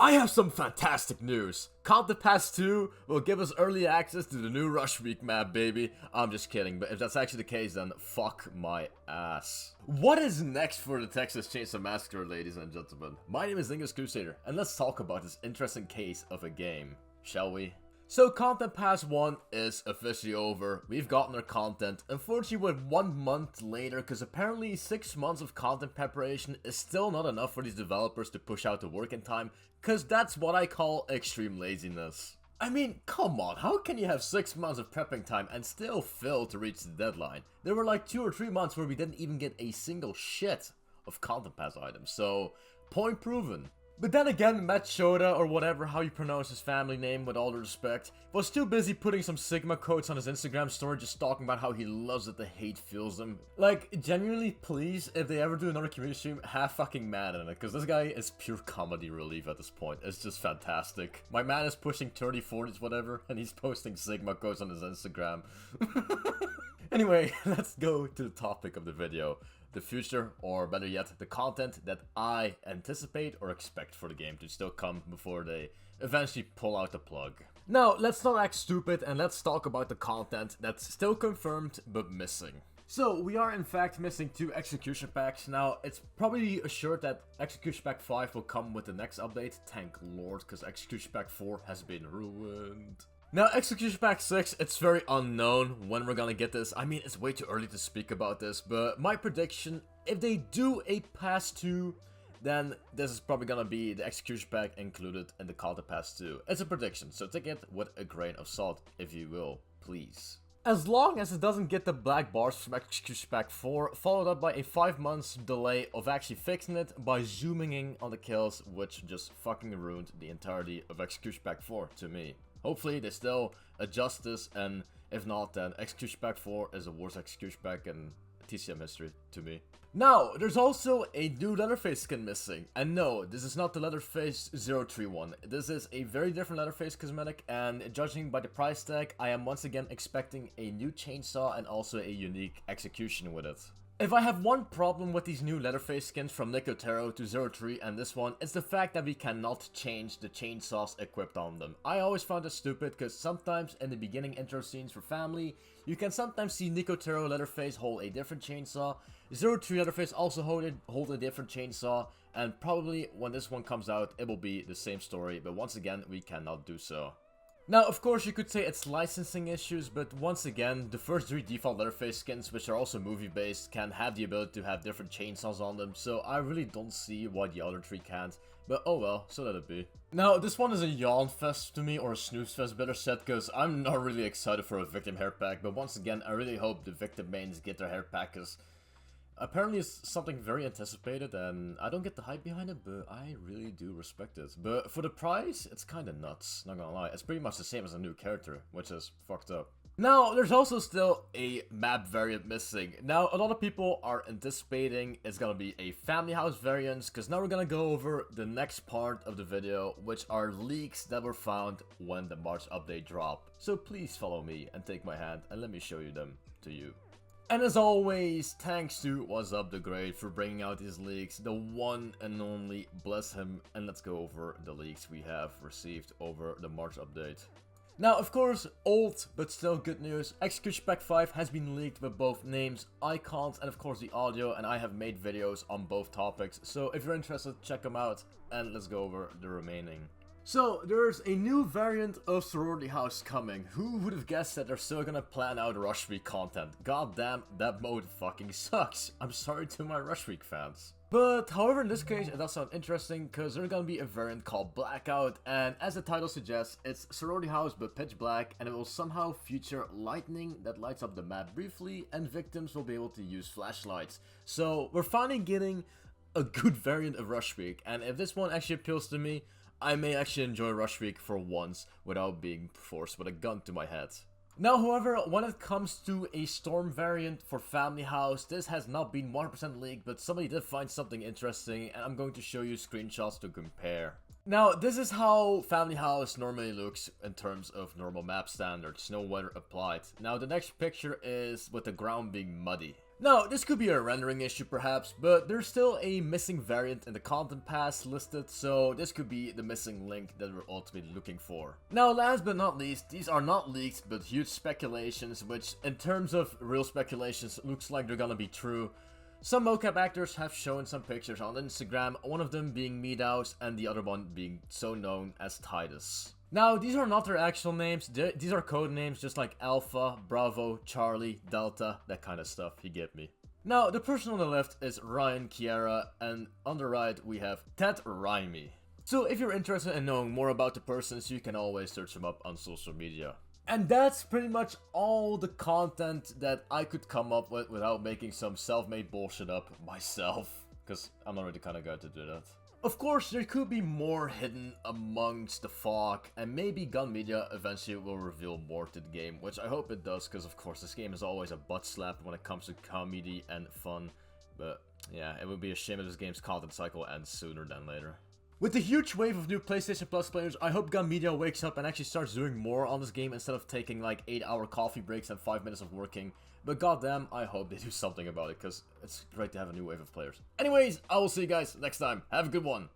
I have some fantastic news. Content Pass 2 will give us early access to the new Rush Week map, baby. I'm just kidding, but if that's actually the case, then fuck my ass. What is next for the Texas Chainsaw Massacre, ladies and gentlemen? My name is English Crusader, and let's talk about this interesting case of a game, shall we? So Content Pass 1 is officially over. We've gotten our content. Unfortunately, we're 1 month later, because apparently 6 months of content preparation is still not enough for these developers to push out the work in time, because that's what I call extreme laziness. I mean, come on, how can you have 6 months of prepping time and still fail to reach the deadline? There were like 2 or 3 months where we didn't even get a single shit of Content Pass items, so point proven. But then again, Matt Shoda, or whatever how you pronounce his family name with all the respect, was too busy putting some Sigma quotes on his Instagram story just talking about how he loves it, the hate feels him. Like, genuinely, please, if they ever do another community stream, have fucking Matt in it, because this guy is pure comedy relief at this point. It's just fantastic. My man is pushing 30, 40s, whatever, and he's posting Sigma quotes on his Instagram. Anyway, let's go to the topic of the video. The future, or better yet, the content that I anticipate or expect for the game to still come before they eventually pull out the plug. Now, let's not act stupid and let's talk about the content that's still confirmed but missing. So, we are in fact missing 2 execution packs. Now, it's probably assured that execution pack 5 will come with the next update, thank lord, because execution pack 4 has been ruined. Now, Execution Pack 6, it's very unknown when we're gonna get this. I mean, it's way too early to speak about this, but my prediction, if they do a Pass 2, then this is probably gonna be the Execution Pack included in the Content Pass 2. It's a prediction, so take it with a grain of salt, if you will, please. As long as it doesn't get the black bars from Execution Pack 4, followed up by a 5 months delay of actually fixing it by zooming in on the kills, which just fucking ruined the entirety of Execution Pack 4 to me. Hopefully they still adjust this, and if not, then Execution Pack 4 is the worst Execution Pack in TCM history to me. Now, there's also a new Leatherface skin missing. And no, this is not the Leatherface 031. This is a very different Leatherface cosmetic, and judging by the price tag, I am once again expecting a new chainsaw and also a unique execution with it. If I have one problem with these new Leatherface skins from Nicotero to 03 and this one, it's the fact that we cannot change the chainsaws equipped on them. I always found this stupid because sometimes in the beginning intro scenes for family, you can sometimes see Nicotero Leatherface hold a different chainsaw, 03 Leatherface also hold a different chainsaw, and probably when this one comes out, it will be the same story, but once again, we cannot do so. Now, of course, you could say it's licensing issues, but once again, the first 3 default Leatherface skins, which are also movie-based, can have the ability to have different chainsaws on them, so I really don't see why the other 3 can't, but oh well, so let it be. Now, this one is a yawn fest to me, or a snooze fest better said, because I'm not really excited for a victim hair pack, but once again, I really hope the victim mains get their hair pack, because apparently it's something very anticipated, and I don't get the hype behind it, but I really do respect it. But for the price, it's kinda nuts, not gonna lie. It's pretty much the same as a new character, which is fucked up. Now, there's also still a map variant missing. Now, a lot of people are anticipating it's gonna be a family house variant, because now we're gonna go over the next part of the video, which are leaks that were found when the March update dropped. So please follow me and take my hand, and let me show you them to you. And as always, thanks to What's Up the Great for bringing out these leaks, the one and only, bless him, and let's go over the leaks we have received over the March update. Now, of course, old but still good news, Execution Pack 5 has been leaked with both names, icons, and of course the audio, and I have made videos on both topics, so if you're interested, check them out, and let's go over the remaining. So, there's a new variant of Sorority House coming. Who would have guessed that they're still gonna plan out Rush Week content? God damn, that mode fucking sucks. I'm sorry to my Rush Week fans. But, however, in this case, it does sound interesting, because there's gonna be a variant called Blackout, and as the title suggests, it's Sorority House but pitch black, and it will somehow feature lightning that lights up the map briefly, and victims will be able to use flashlights. So, we're finally getting a good variant of Rush Week, and if this one actually appeals to me, I may actually enjoy Rush Week for once without being forced with a gun to my head. Now, however, when it comes to a Storm variant for Family House, this has not been 100% leaked, but somebody did find something interesting, and I'm going to show you screenshots to compare. Now, this is how Family House normally looks in terms of normal map standards, no weather applied. Now, the next picture is with the ground being muddy. Now, this could be a rendering issue perhaps, but there's still a missing variant in the content pass listed, so this could be the missing link that we're ultimately looking for. Now, last but not least, these are not leaks but huge speculations, which in terms of real speculations looks like they're gonna be true. Some mocap actors have shown some pictures on Instagram, one of them being Meadows and the other one being so known as Titus. Now, these are not their actual names, these are code names just like Alpha, Bravo, Charlie, Delta, that kind of stuff, you get me. Now, the person on the left is Ryan Chiara, and on the right we have Ted Raimi. So if you're interested in knowing more about the persons, you can always search them up on social media. And that's pretty much all the content that I could come up with without making some self-made bullshit up myself, because I'm not really the kind of guy to do that. Of course, there could be more hidden amongst the fog, and maybe Gun Media eventually will reveal more to the game, which I hope it does, because of course this game is always a butt slap when it comes to comedy and fun. But yeah, it would be a shame if this game's content cycle ends sooner than later. With the huge wave of new PlayStation Plus players, I hope Gun Media wakes up and actually starts doing more on this game instead of taking like 8-hour coffee breaks and 5 minutes of working. But goddamn, I hope they do something about it, because it's great to have a new wave of players. Anyways, I will see you guys next time. Have a good one.